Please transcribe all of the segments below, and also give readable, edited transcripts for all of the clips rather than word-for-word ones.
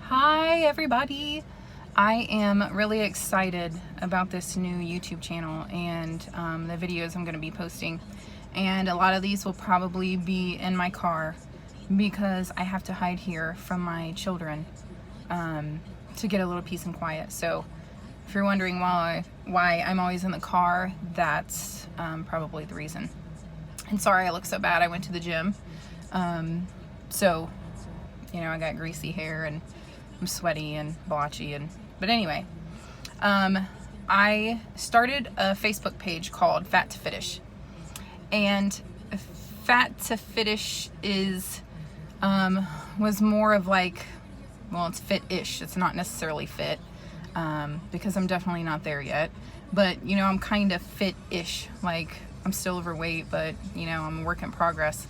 Hi everybody! I am really excited about this new YouTube channel and the videos I'm going to be posting, and a lot of these will probably be in my car because I have to hide here from my children to get a little peace and quiet. So if you're wondering why I'm always in the car, that's probably the reason. And sorry I look so bad. I went to the gym, so you know, I got greasy hair and I'm sweaty and blotchy, but anyway, I started a Facebook page called Fat to Fittish, and Fat to Fittish was more of like, well, it's fit-ish. It's not necessarily fit, because I'm definitely not there yet, but you know, I'm kind of fit-ish. Like, I'm still overweight, but you know, I'm a work in progress.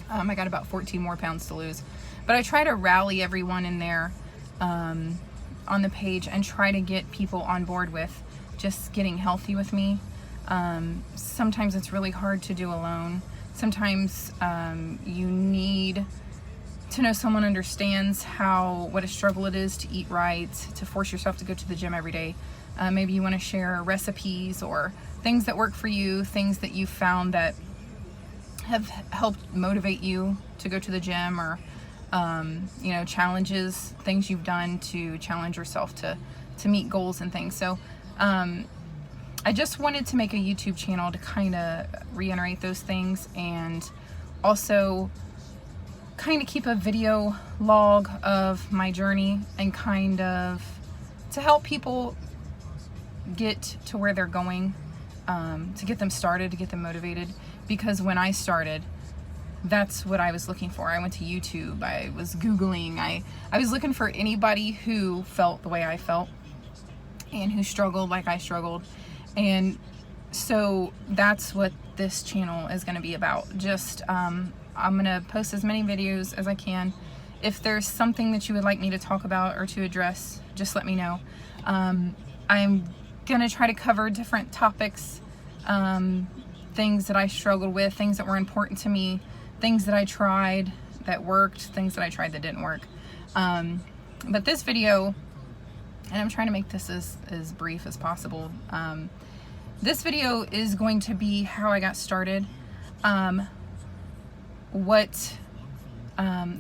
I got about 14 more pounds to lose. But I try to rally everyone in there on the page and try to get people on board with just getting healthy with me. Sometimes it's really hard to do alone. Sometimes you need to know someone understands what a struggle it is to eat right, to force yourself to go to the gym every day. Maybe you want to share recipes or things that work for you, things that you found that have helped motivate you to go to the gym, or you know, challenges, things you've done to challenge yourself to meet goals and things. So I just wanted to make a YouTube channel to kind of reiterate those things, and also kind of keep a video log of my journey, and kind of to help people get to where they're going, to get them started, to get them motivated. Because when I started, that's what I was looking for. I went to YouTube, I was Googling, I was looking for anybody who felt the way I felt and who struggled like I struggled. And so that's what this channel is going to be about. Just I'm going to post as many videos as I can. If there's something that you would like me to talk about or to address, just let me know. I'm going to try to cover different topics, things that I struggled with, things that were important to me, things that I tried that worked, things that I tried that didn't work. But this video, and I'm trying to make this as brief as possible, this video is going to be how I got started, the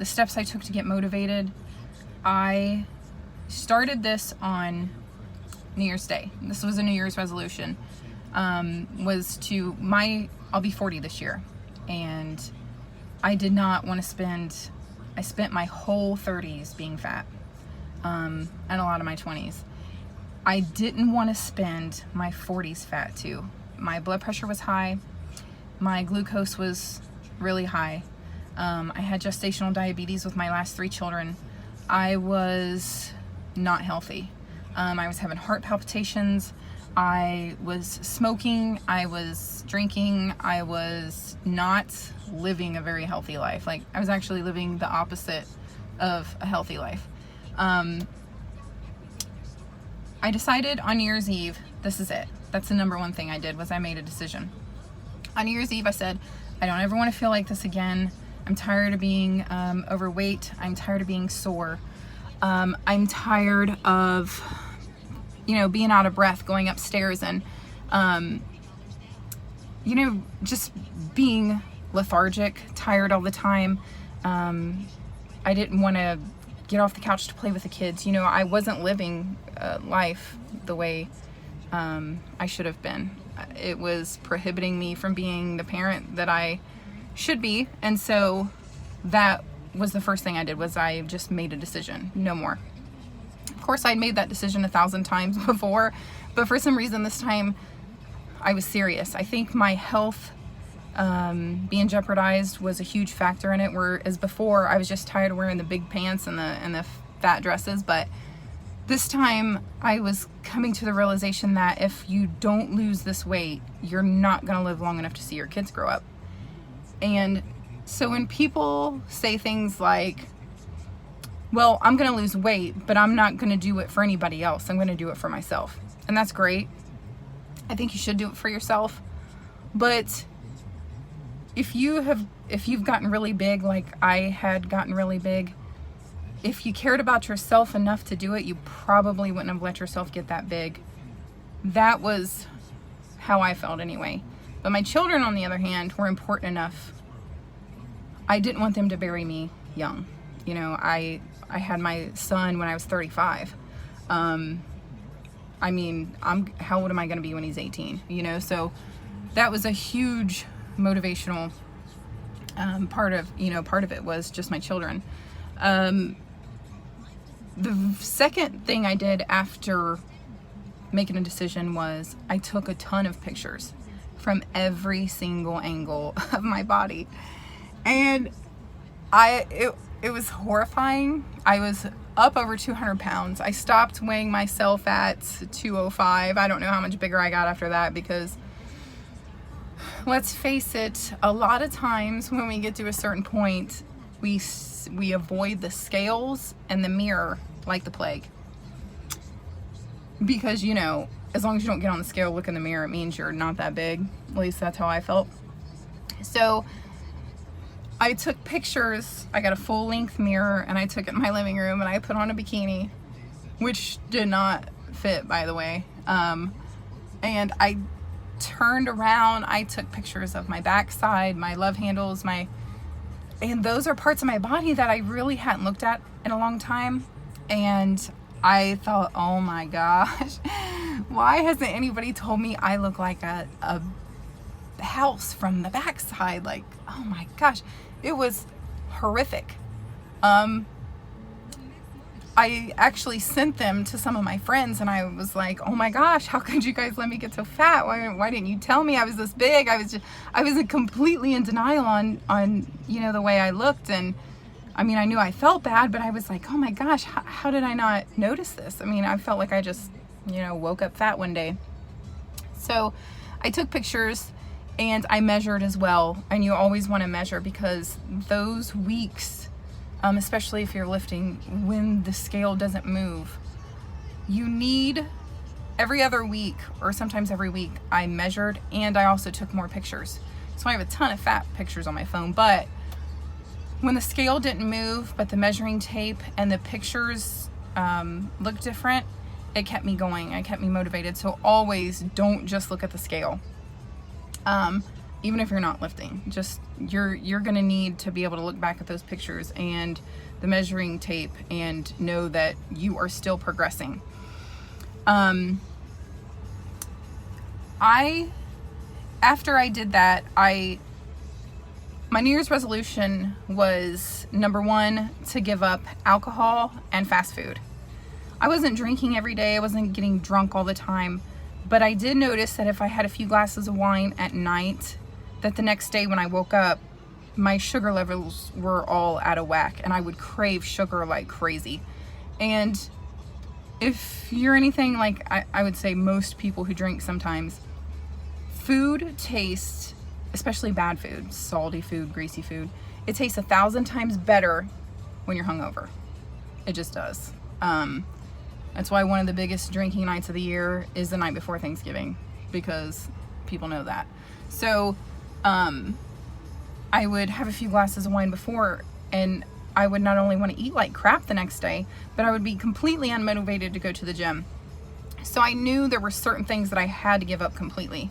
steps I took to get motivated. I started this on New Year's Day. This was a New Year's resolution. I'll be 40 this year, and I did not want to I spent my whole 30s being fat, and a lot of my 20s. I didn't want to spend my 40s fat too. My blood pressure was high, my glucose was really high, I had gestational diabetes with my last 3 children. I was not healthy. I was having heart palpitations, I was smoking, I was drinking, I was not living a very healthy life. Like, I was actually living the opposite of a healthy life. I decided on New Year's Eve, this is it. That's the number one thing I did, was I made a decision. On New Year's Eve, I said, I don't ever want to feel like this again. I'm tired of being overweight. I'm tired of being sore. I'm tired of, you know, being out of breath, going upstairs, and, you know, just being lethargic, tired all the time. I didn't want to get off the couch to play with the kids. You know, I wasn't living life the way I should have been. It was prohibiting me from being the parent that I should be. And so that was the first thing I did, was I just made a decision. No more. Of course, I'd made that decision 1,000 times before, but for some reason this time I was serious. I think my health being jeopardized was a huge factor in it, whereas before I was just tired of wearing the big pants and the fat dresses. But this time I was coming to the realization that if you don't lose this weight, you're not going to live long enough to see your kids grow up. And so when people say things like, well, I'm going to lose weight, but I'm not going to do it for anybody else, I'm going to do it for myself. And that's great. I think you should do it for yourself. But if you've gotten really big, like I had gotten really big, if you cared about yourself enough to do it, you probably wouldn't have let yourself get that big. That was how I felt anyway. But my children, on the other hand, were important enough. I didn't want them to bury me young. You know, I had my son when I was 35. I mean, how old am I going to be when he's 18? You know, so that was a huge motivational part of it was just my children. The second thing I did after making a decision was I took a ton of pictures from every single angle of my body, and it was horrifying. I was up over 200 pounds. I stopped weighing myself at 205. I don't know how much bigger I got after that, because let's face it, a lot of times when we get to a certain point, we avoid the scales and the mirror like the plague. Because, you know, as long as you don't get on the scale, look in the mirror, it means you're not that big. At least that's how I felt. So I took pictures. I got a full length mirror and I took it in my living room and I put on a bikini, which did not fit, by the way. And I turned around. I took pictures of my backside, my love handles, and those are parts of my body that I really hadn't looked at in a long time. And I thought, oh my gosh, why hasn't anybody told me I look like a house from the backside? Like, oh my gosh, it was horrific. I actually sent them to some of my friends and I was like, oh my gosh, how could you guys let me get so fat? Why didn't you tell me I was this big? I was completely in denial on, you know, the way I looked. And I mean, I knew I felt bad, but I was like, oh my gosh, how did I not notice this? I mean, I felt like I just, you know, woke up fat one day. So I took pictures and I measured as well. And you always want to measure, because those weeks, especially if you're lifting, when the scale doesn't move, you need every other week or sometimes every week. I measured and I also took more pictures. So I have a ton of fat pictures on my phone, but when the scale didn't move, but the measuring tape and the pictures looked different, it kept me going. It kept me motivated. So always don't just look at the scale. Even if you're not lifting, just you're gonna need to be able to look back at those pictures and the measuring tape and know that you are still progressing. After I did that, my New Year's resolution was, number one, to give up alcohol and fast food. I wasn't drinking every day. I wasn't getting drunk all the time, but I did notice that if I had a few glasses of wine at night, that the next day when I woke up, my sugar levels were all out of whack and I would crave sugar like crazy. And if you're anything like I would say most people who drink sometimes, food tastes, especially bad food, salty food, greasy food, it tastes 1,000 times better when you're hungover. It just does. That's why one of the biggest drinking nights of the year is the night before Thanksgiving, because people know that. So I would have a few glasses of wine before, and I would not only want to eat like crap the next day, but I would be completely unmotivated to go to the gym. So I knew there were certain things that I had to give up completely.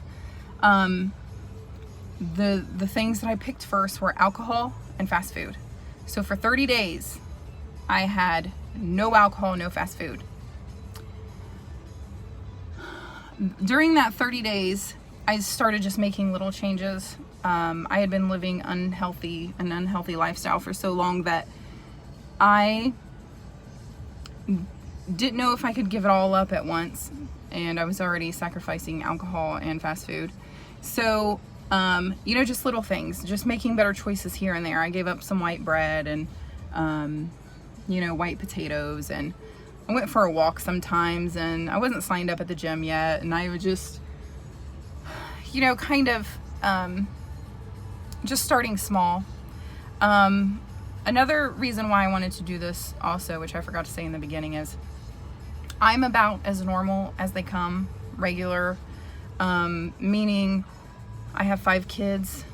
The things that I picked first were alcohol and fast food. So for 30 days, I had no alcohol, no fast food. During that 30 days, I started just making little changes. I had been living an unhealthy lifestyle for so long that I didn't know if I could give it all up at once, and I was already sacrificing alcohol and fast food. So, you know, just little things, just making better choices here and there. I gave up some white bread and, you know, white potatoes, and I went for a walk sometimes, and I wasn't signed up at the gym yet, and I would just, you know, kind of just starting small. Another reason why I wanted to do this also, which I forgot to say in the beginning, is I'm about as normal as they come, regular, meaning I have 5 kids.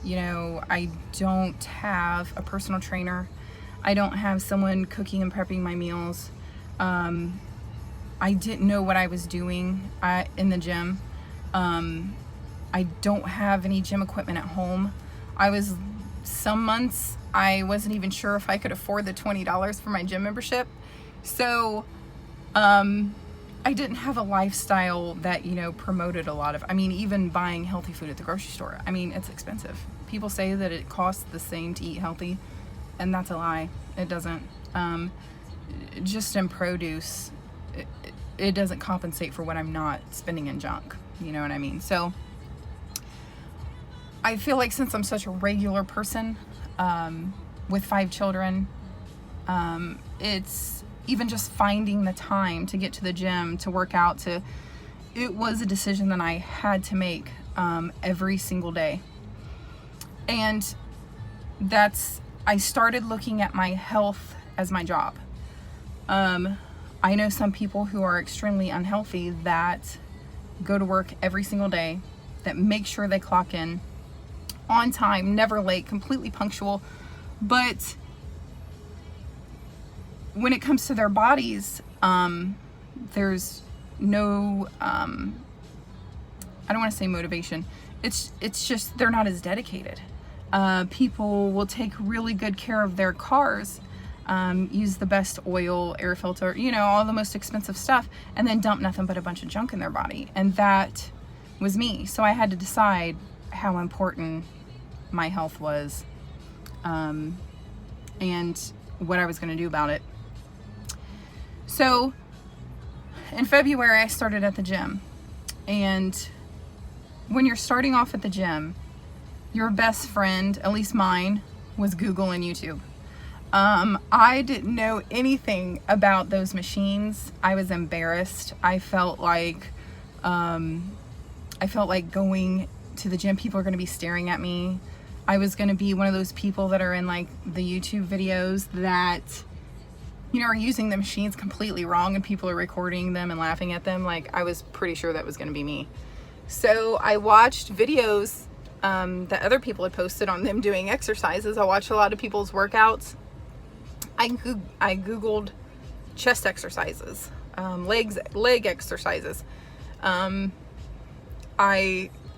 You know, I don't have a personal trainer. I don't have someone cooking and prepping my meals. I didn't know what I was doing in the gym. I don't have any gym equipment at home. Some months I wasn't even sure if I could afford the $20 for my gym membership. So I didn't have a lifestyle that, promoted a lot of, even buying healthy food at the grocery store. It's expensive. People say that it costs the same to eat healthy, and that's a lie. It doesn't. Just in produce, it doesn't compensate for what I'm not spending in junk. You know what I mean? So I feel like since I'm such a regular person, with 5 children, it's even just finding the time to get to the gym, to work out, it was a decision that I had to make, every single day. And I started looking at my health as my job. I know some people who are extremely unhealthy that go to work every single day, that make sure they clock in on time, never late, completely punctual. But when it comes to their bodies, there's no, I don't want to say motivation. It's just, they're not as dedicated. People will take really good care of their cars, use the best oil, air filter, all the most expensive stuff, and then dump nothing but a bunch of junk in their body. And that was me. So I had to decide how important my health was, and what I was going to do about it. So in February, I started at the gym. And when you're starting off at the gym, your best friend, at least mine, was Google and YouTube. I didn't know anything about those machines. I was embarrassed. I felt like going to the gym, people are going to be staring at me. I was going to be one of those people that are in like the YouTube videos that, are using the machines completely wrong, and people are recording them and laughing at them. Like, I was pretty sure that was going to be me. So I watched videos that other people had posted on them doing exercises. I watched a lot of people's workouts. I Googled chest exercises, leg exercises.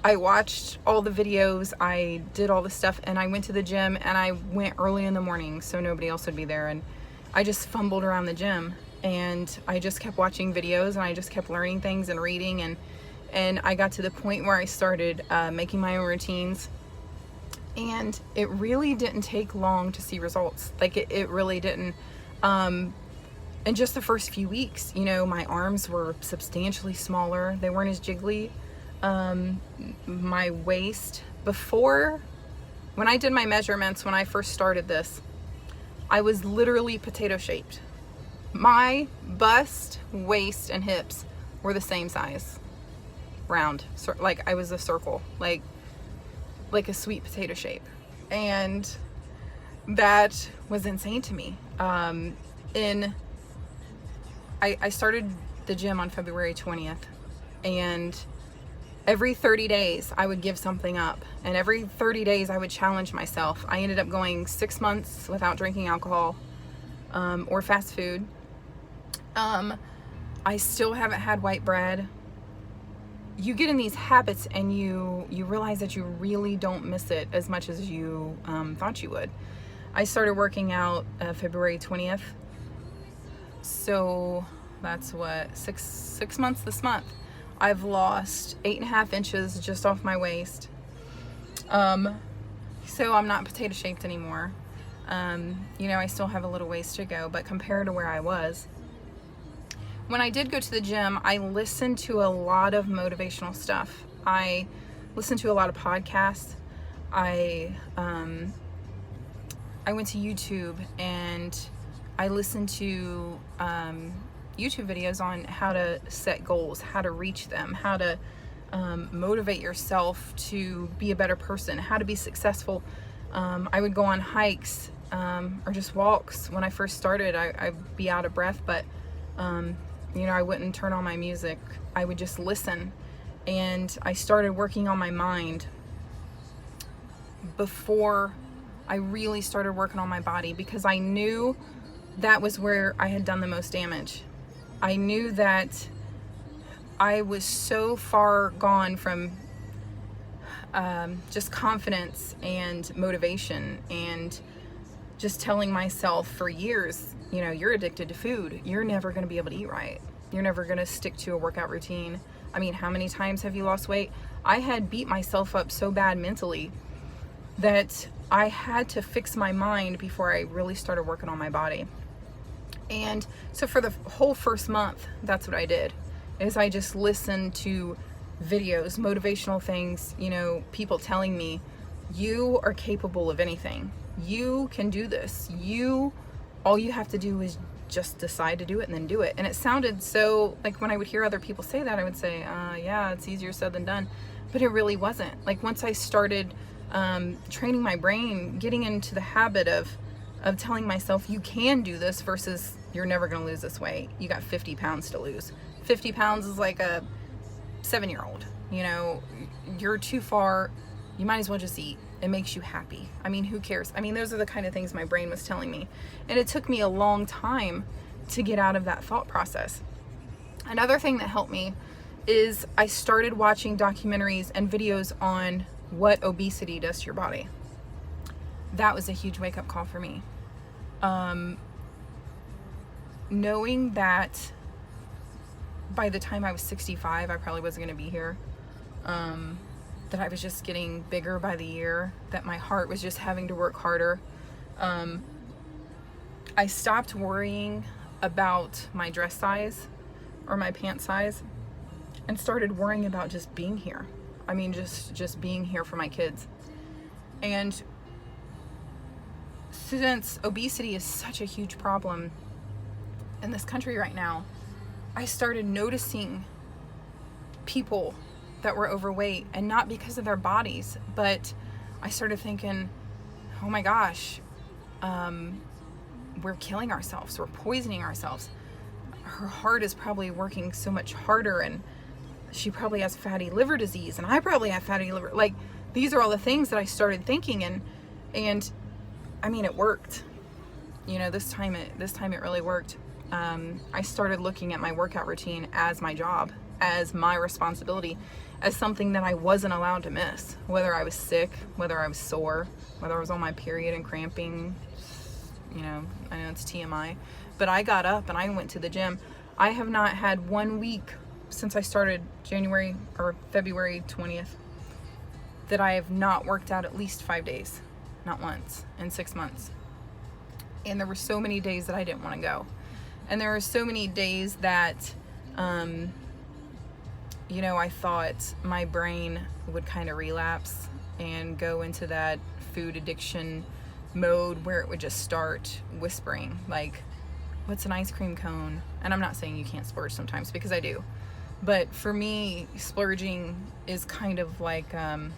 I watched all the videos, I did all the stuff, and I went to the gym, and I went early in the morning so nobody else would be there. And I just fumbled around the gym, and I just kept watching videos, and I just kept learning things and reading, and I got to the point where I started making my own routines. And it really didn't take long to see results. Like, it really didn't. In just the first few weeks, my arms were substantially smaller. They weren't as jiggly. My waist, when I did my measurements, when I first started this, I was literally potato shaped. My bust, waist, and hips were the same size. Round. Like, I was a circle. Like a sweet potato shape. And that was insane to me. I started the gym on February 20th, and every 30 days I would give something up, and every 30 days I would challenge myself. I ended up going 6 months without drinking alcohol, or fast food. I still haven't had white bread. You get in these habits, and you realize that you really don't miss it as much as you thought you would. I started working out February 20th. So that's what, six months this month. I've lost 8.5 inches just off my waist. So I'm not potato shaped anymore. I still have a little ways to go, but compared to where I was, when I did go to the gym, I listened to a lot of motivational stuff. I listened to a lot of podcasts. I went to YouTube, and I listened to YouTube videos on how to set goals, how to reach them, how to motivate yourself to be a better person, how to be successful. I would go on hikes or just walks. When I first started, I'd be out of breath, but I wouldn't turn on my music. I would just listen. And I started working on my mind before I really started working on my body because I knew that was where I had done the most damage. I knew that I was so far gone from just confidence and motivation, and just telling myself for years, you know, you're addicted to food. You're never going to be able to eat right. You're never going to stick to a workout routine. I mean, how many times have you lost weight? I had beat myself up so bad mentally that I had to fix my mind before I really started working on my body. And so for the whole first month, that's what I did, is I just listened to videos, motivational things, you know, people telling me, you are capable of anything. You can do this. All you have to do is just decide to do it and then do it. And it sounded so, like, when I would hear other people say that, I would say, yeah, it's easier said than done. But it really wasn't. Like, once I started training my brain, getting into the habit of telling myself, you can do this, versus you're never going to lose this weight. You got 50 pounds to lose. 50 pounds is like a 7-year-old. You know, you're too far. You might as well just eat. It makes you happy. I mean, who cares? I mean, those are the kind of things my brain was telling me. And it took me a long time to get out of that thought process. Another thing that helped me is I started watching documentaries and videos on what obesity does to your body. That was a huge wake-up call for me. Knowing that by the time I was 65, I probably wasn't going to be here. That I was just getting bigger by the year, that my heart was just having to work harder. I stopped worrying about my dress size or my pant size and started worrying about just being here. I mean, just being here for my kids. And since obesity is such a huge problem in this country right now, I started noticing people that were overweight, and not because of their bodies, but I started thinking, oh my gosh, we're killing ourselves, we're poisoning ourselves. Her heart is probably working so much harder, and she probably has fatty liver disease, and I probably have fatty liver. Like, these are all the things that I started thinking, and I mean, it worked. You know, this time it really worked. I started looking at my workout routine as my job, as my responsibility, as something that I wasn't allowed to miss. Whether I was sick, whether I was sore, whether I was on my period and cramping, you know, I know it's TMI, but I got up and I went to the gym. I have not had 1 week since I started January or February 20th that I have not worked out at least 5 days, not once in 6 months. And there were so many days that I didn't want to go. And there were so many days that, you know, I thought my brain would kind of relapse and go into that food addiction mode where it would just start whispering, like, what's an ice cream cone? And I'm not saying you can't splurge sometimes, because I do. But for me, splurging is kind of like a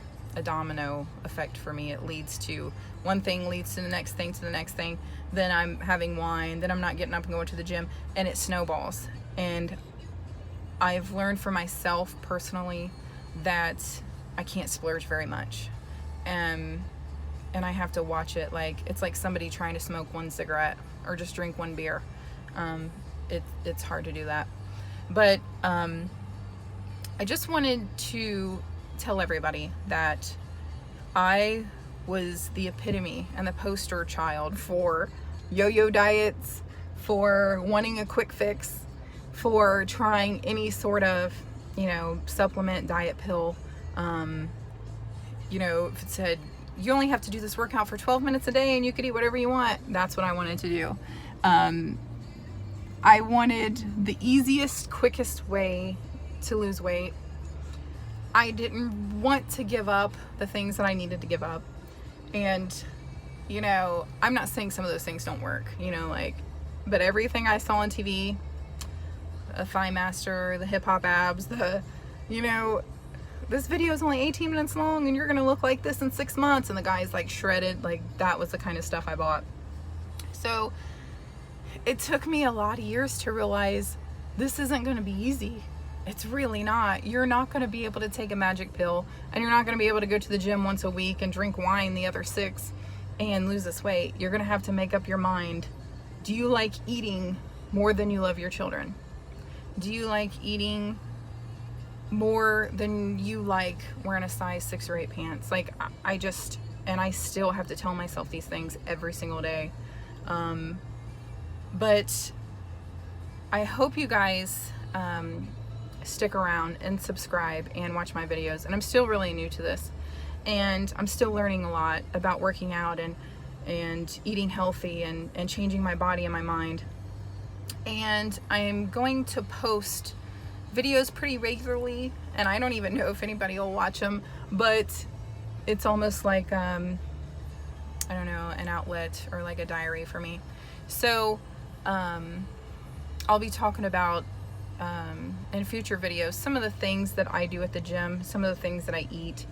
domino effect for me. It leads to one thing, leads to the next thing, to the next thing. Then I'm having wine, then I'm not getting up and going to the gym, and it snowballs. And I've learned for myself personally that I can't splurge very much. And I have to watch it. Like, it's like somebody trying to smoke one cigarette or just drink one beer. It's hard to do that. But I just wanted to tell everybody that I was the epitome and the poster child for yo-yo diets, for wanting a quick fix, for trying any sort of, you know, supplement, diet pill. You know, if it said you only have to do this workout for 12 minutes a day and you could eat whatever you want, that's what I wanted to do. I wanted the easiest, quickest way to lose weight. I didn't want to give up the things that I needed to give up. And, you know, I'm not saying some of those things don't work, you know, like, but everything I saw on TV, a Thigh Master, the hip hop abs, you know, this video is only 18 minutes long and you're gonna look like this in 6 months, and the guy's like shredded, like, that was the kind of stuff I bought. So it took me a lot of years to realize this isn't gonna be easy. It's really not. You're not gonna be able to take a magic pill, and you're not gonna be able to go to the gym once a week and drink wine the other 6 and lose this weight, you're gonna have to make up your mind. Do you like eating more than you love your children? Do you like eating more than you like wearing a size 6 or 8 pants? Like, I just, and I still have to tell myself these things every single day. But I hope you guys stick around and subscribe and watch my videos. And I'm still really new to this, and I'm still learning a lot about working out and eating healthy and changing my body and my mind. And I'm going to post videos pretty regularly, and I don't even know if anybody will watch them, but it's almost like I don't know, an outlet or like a diary for me. So I'll be talking about in future videos some of the things that I do at the gym, some of the things that I eat,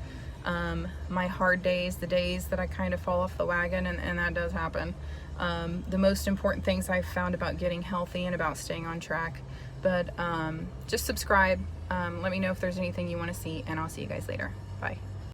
my hard days, the days that I kind of fall off the wagon, and that does happen. The most important things I've found about getting healthy and about staying on track. But just subscribe, let me know if there's anything you want to see, and I'll see you guys later. Bye.